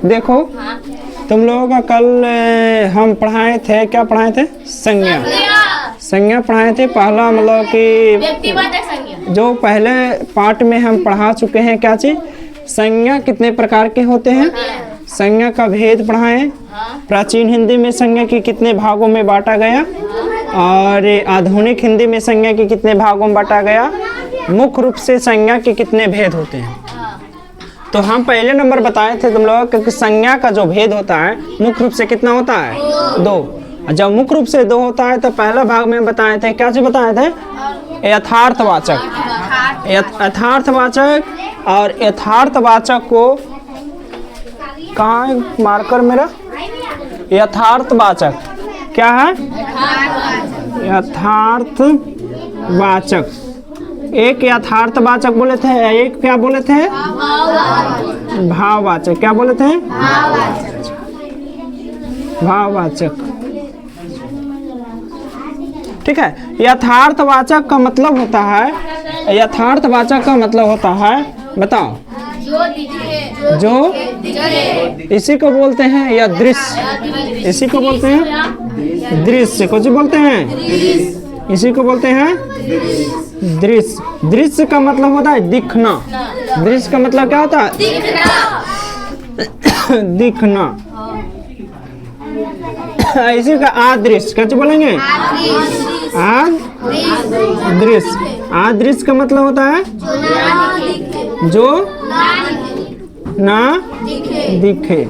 देखो तुम लोगों का कल हम पढ़ाए थे, क्या पढ़ाए थे? संज्ञा। संज्ञा पढ़ाए थे। पहला मतलब कि व्यक्तिवाचक संज्ञा जो पहले पार्ट में हम पढ़ा चुके हैं, क्या चीज? संज्ञा कितने प्रकार के होते हैं, संज्ञा का भेद पढ़ाएं। प्राचीन हिंदी में संज्ञा के कितने भागों में बांटा गया, और आधुनिक हिंदी में संज्ञा के कितने भागों में बांटा गया, मुख्य रूप से संज्ञा के कितने भेद होते हैं। तो हम पहले नंबर बताए थे तुम लोग कि संज्ञा का जो भेद होता है मुख्य रूप से कितना होता है? 2। जब मुख्य रूप से 2 होता है तो पहला भाग में बताए थे, क्या चीज बताए थे? यथार्थवाचक। यथार्थवाचक, और यथार्थवाचक को कहाँ है मार्कर मेरा? यथार्थवाचक क्या है? यथार्थवाचक। एक यथार्थवाचक बोले थे, एक क्या बोले थे? भाववाचक। क्या बोले थे? भाववाचक। ठीक है। यथार्थवाचक का मतलब होता है, यथार्थवाचक का मतलब होता है, बताओ, जो इसी को बोलते हैं या दृश्य, इसी को बोलते हैं दृश्य। कुछ बोलते हैं, इसी को बोलते हैं दृश्य। दृश्य का मतलब होता है दिखना। दृश्य का मतलब क्या होता है? दिखना। इसी का आदृश्य, कैसे बोलेंगे? आदृश्य। आदृश्य का मतलब होता है जो ना दिखे।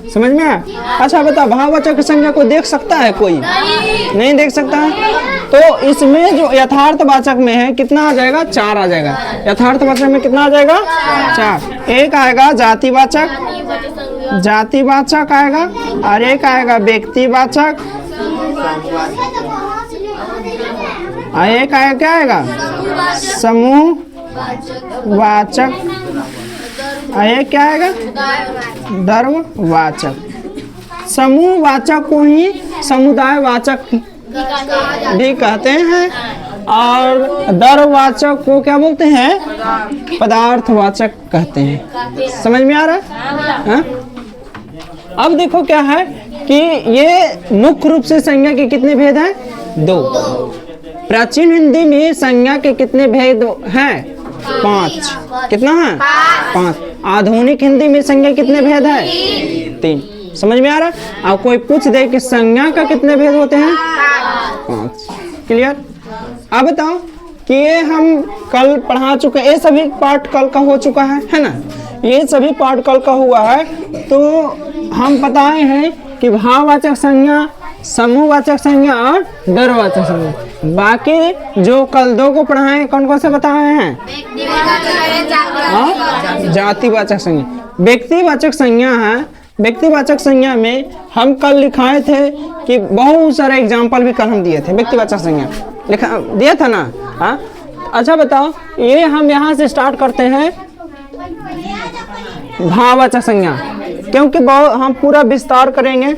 समझ में आया? अच्छा बता, भाववाचक संज्ञा को देख सकता है कोई? नहीं देख सकता है। तो इसमें जो यथार्थवाचक में है कितना आ जाएगा? 4 आ जाएगा। यथार्थवाचक में कितना आ जाएगा? 4। एक आएगा जातिवाचक, जातिवाचक आएगा, और एक आएगा व्यक्तिवाचक, और एक आएगा क्या आएगा? समूहवाचक, और एक क्या आएगा? दर्ववाचक। समूहवाचक को ही समुदायवाचक भी कहते हैं, और दर्ववाचक को क्या बोलते हैं? पदार्थवाचक कहते हैं। समझ में आ रहा है? अब देखो क्या है कि ये मुख्य रूप से संज्ञा के कितने भेद हैं? 2। प्राचीन हिंदी में संज्ञा के कितने भेद हैं? 5। कितना है? 5। आधुनिक हिंदी में संज्ञा कितने भेद है? 3। समझ में आ रहा है? अब कोई पूछ दे कि संज्ञा का कितने भेद होते हैं? 5। क्लियर? अब बताओ कि ये हम कल पढ़ा चुके हैं, ये सभी पार्ट कल का हो चुका है ना? ये सभी पार्ट कल का हुआ है। तो हम बताए हैं कि भाववाचक संज्ञा, समूहवाचक संज्ञा और दर्ववाचक संज्ञा। बाकी जो कल 2 को पढ़ाए, कौन कौन से बताए हैं? जातिवाचक संज्ञा। व्यक्तिवाचक संज्ञा है। व्यक्तिवाचक संज्ञा में हम कल लिखाए थे कि बहुत सारे एग्जाम्पल भी कल हम दिए थे। व्यक्तिवाचक संज्ञा लिखा दिया था ना? हाँ। अच्छा बताओ, ये हम यहाँ से स्टार्ट करते हैं भाववाचक संज्ञा, क्योंकि बहुत हम पूरा विस्तार करेंगे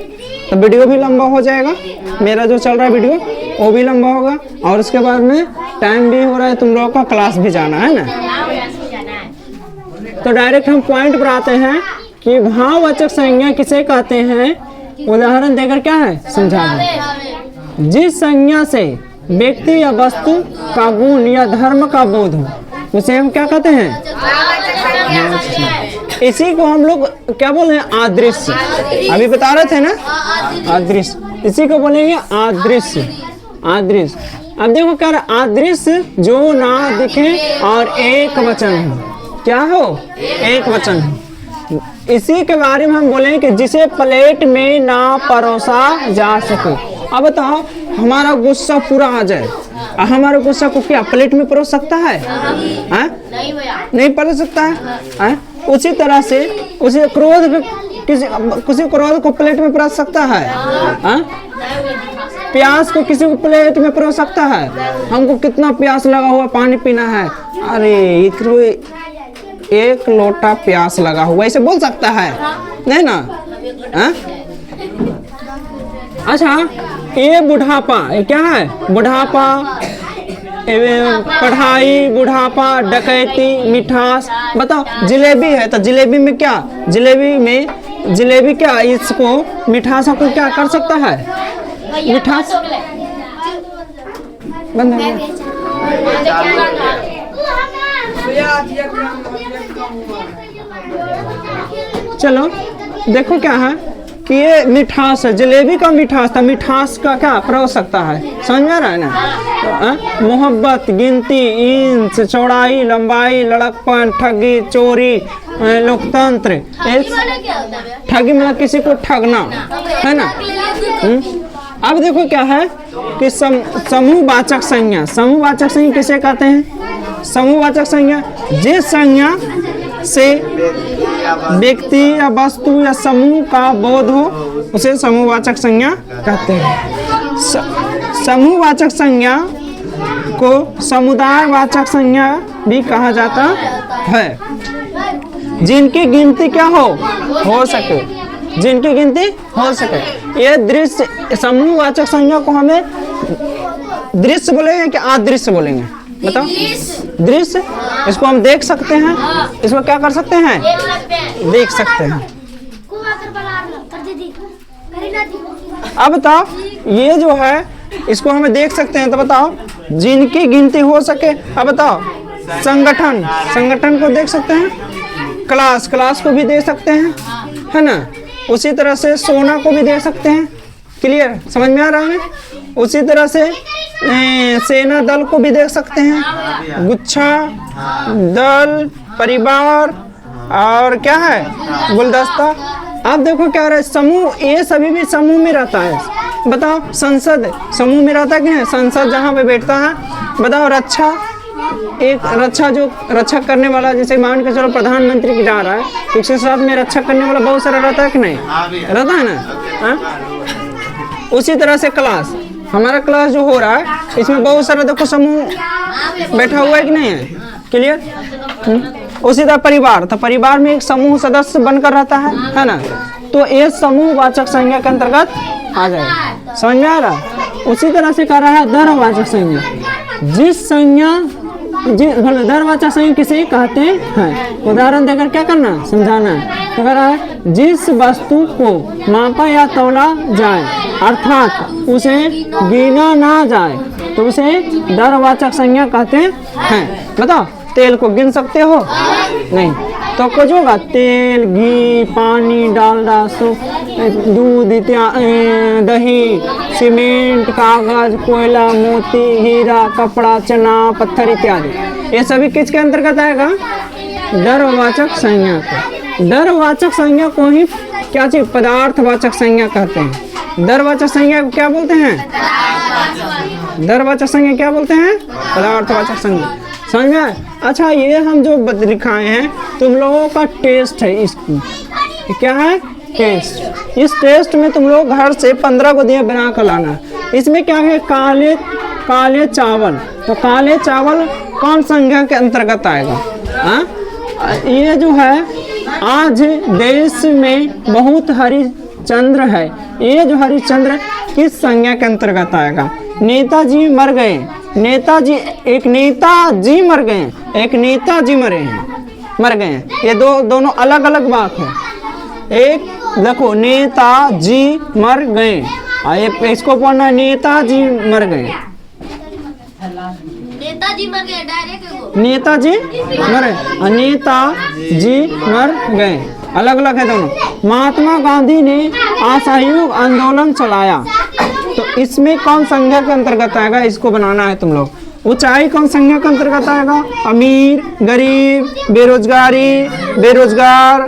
तो वीडियो भी लंबा हो जाएगा। मेरा जो चल रहा है वीडियो वो भी लंबा होगा, और उसके बाद में टाइम भी हो रहा है, तुम लोगों का क्लास भी जाना है ना। तो डायरेक्ट हम पॉइंट पर आते हैं कि भाववाचक संज्ञा किसे कहते हैं। उदाहरण देकर क्या है समझा दें। जिस संज्ञा से व्यक्ति या वस्तु का गुण या धर्म का बोध हो उसे हम क्या कहते हैं? इसी को हम लोग क्या बोल रहे हैं? आदृश्य। अभी बता रहे थे ना, आदृश्य। इसी को बोलेंगे आदृश्य। आदृश्य। अब देखो क्या रहा? आदृश्य जो ना दिखे और एक वचन हो। क्या हो? एक वचन हो। इसी के बारे में हम बोलेंगे कि जिसे प्लेट में ना परोसा जा सके। अब बताओ, हमारा गुस्सा पूरा आ जाए, हमारे गुस्सा को क्या प्लेट में परोस सकता है? नहीं परोस सकता है। उसी तरह से उसी क्रोध किसी क्रोध को प्लेट में परोस सकता है? प्यास को किसी को प्लेट में परोस सकता है? हमको कितना प्यास लगा हुआ, पानी पीना है, अरे एक लोटा प्यास लगा हुआ, ऐसे बोल सकता है? नहीं ना। अच्छा, ये बुढ़ापा, ये क्या है? बुढ़ापा, पढ़ाई, बुढ़ापा, डकैती, मिठास। बताओ जिलेबी है तो जिलेबी में क्या, जिलेबी क्या इसको मिठास को क्या कर सकता है? मिठास बंद हो गया। चलो देखो क्या है कि ये मिठास है, जलेबी का मिठास था, मिठास का क्या प्रयोग हो सकता है, समझ में आ रहा है ना? मोहब्बत, गिनती, इंच, चौड़ाई, लंबाई, लड़कपन, ठगी, चोरी, लोकतंत्र। ठगी मतलब किसी को ठगना है ना। अब देखो क्या है कि समूहवाचक संज्ञा, समूहवाचक संज्ञा किसे कहते हैं? समूहवाचक संज्ञा जिस संज्ञा से व्यक्ति या वस्तु या समूह का बोध हो उसे समूहवाचक संज्ञा कहते हैं। समूहवाचक संज्ञा को समुदायवाचक संज्ञा भी कहा जाता है। जिनकी गिनती क्या हो सके, जिनकी गिनती हो सके। ये दृश्य, समूहवाचक संज्ञा को हमें दृश्य बोलेंगे कि अदृश्य बोलेंगे? बताओ। दृश्य, इसको हम देख सकते हैं, इसको क्या कर सकते हैं? देख सकते हैं। अब बताओ ये जो है इसको हमें देख सकते हैं, तो बताओ जिनकी गिनती हो सके। अब बताओ संगठन, संगठन को देख सकते हैं, क्लास, क्लास को भी देख सकते हैं, है ना। उसी तरह से सोना को भी देख सकते हैं। क्लियर, समझ में आ रहा है? उसी तरह से सेना दल को भी देख सकते हैं, गुच्छा, दल, परिवार और क्या है गुलदस्ता। आप देखो क्या रहा है, समूह, ये सभी भी समूह में रहता है। बताओ संसद समूह में रहता है कि नहीं? संसद जहाँ पे बैठता है। बताओ रक्षा, एक रक्षा जो रक्षा करने वाला, जैसे मान के चलो प्रधानमंत्री की जा रहा है तो उसके साथ में रक्षा करने वाला बहुत सारा रहता है कि नहीं? रहता है ना। उसी तरह से क्लास, हमारा क्लास जो हो रहा है इसमें बहुत सारा देखो समूह बैठा हुआ है कि नहीं है? क्लियर। उसी तरह परिवार, तो परिवार में एक समूह सदस्य बनकर रहता है ना। तो ये समूहवाचक संज्ञा के अंतर्गत आ जाएगा। समझ में आ रहा? उसी तरह से कह रहा है दरवाचक संज्ञा। जिस संज्ञा, दरवाचक संज्ञा किसे कहते हैं? उदाहरण देकर क्या करना, समझाना है। तो कह रहा है जिस वस्तु को मापा या तौला जाए अर्थात उसे गिना ना जाए तो उसे दरवाचक संज्ञा कहते हैं। बताओ तेल को गिन सकते हो? नहीं। तो कुछ होगा, तेल, घी, पानी, डालडा, दूध इत्यादि, दही, सीमेंट, कागज, कोयला, मोती, हीरा, कपड़ा, चना, पत्थर इत्यादि। ये सभी किसके अंतर्गत आएगा? दरवाचक संज्ञा को। दरवाचक संज्ञा को ही क्या चीज, पदार्थवाचक संज्ञा कहते हैं। दरवाचक संज्ञा को क्या बोलते हैं? दरवाचक संज्ञा क्या बोलते हैं? पदार्थवाचक संज्ञा। समझ में? अच्छा, ये हम जो दिखाए हैं तुम लोगों का टेस्ट है, इसकी क्या है? टेस्ट। इस टेस्ट में तुम लोग घर से 15 को दिए बना कर लाना। इसमें क्या है? काले चावल। तो काले चावल कौन संज्ञा के अंतर्गत आएगा? ये जो है आज देश में बहुत हरिश्चंद्र है, ये जो हरिश्चंद्र किस संज्ञा के अंतर्गत आएगा? नेताजी मर गए, नेताजी, एक नेताजी मर गए, एक नेताजी मर गए। ये दोनों अलग अलग बात है। एक देखो नेताजी मर गए, इसको पढ़ना नेताजी मर गए। नेताजी मर गए, डायरेक्ट नेताजी मर गए, अलग अलग है दोनों। महात्मा गांधी ने असहयोग आंदोलन चलाया, तो इसमें कौन संज्ञा के अंतर्गत आएगा? इसको बनाना है तुम लोग। ऊंचाई कौन संज्ञा के अंतर्गत आएगा? अमीर, गरीब, बेरोजगारी, बेरोजगार।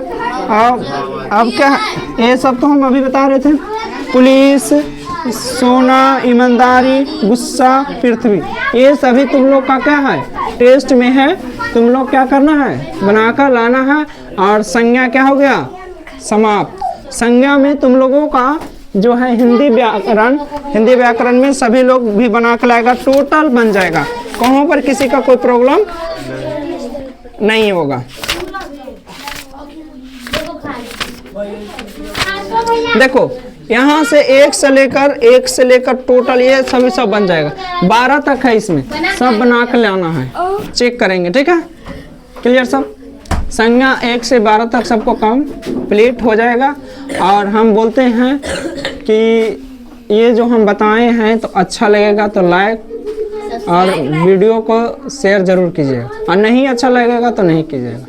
अब क्या, ये सब तो हम अभी बता रहे थे। पुलिस, सोना, ईमानदारी, गुस्सा, पृथ्वी, ये सभी तुम लोग का क्या है? टेस्ट में है। तुम लोग क्या करना है? बनाकर लाना है। और संज्ञा क्या हो गया? समाप्त। संज्ञा में तुम लोगों का जो है हिंदी व्याकरण में सभी लोग भी बना कर लाएगा, टोटल बन जाएगा। कहीं पर किसी का कोई प्रॉब्लम नहीं होगा। देखो यहाँ से एक से लेकर टोटल ये सभी सब बन जाएगा। 12 तक है, इसमें सब बना कर लाना है, चेक करेंगे। ठीक है, क्लियर सब। संज्ञा 1 से 12 तक सबको कंप्लीट हो जाएगा। और हम बोलते हैं कि ये जो हम बताए हैं तो अच्छा लगेगा तो लाइक और वीडियो को शेयर जरूर कीजिएगा, और नहीं अच्छा लगेगा तो नहीं कीजिएगा।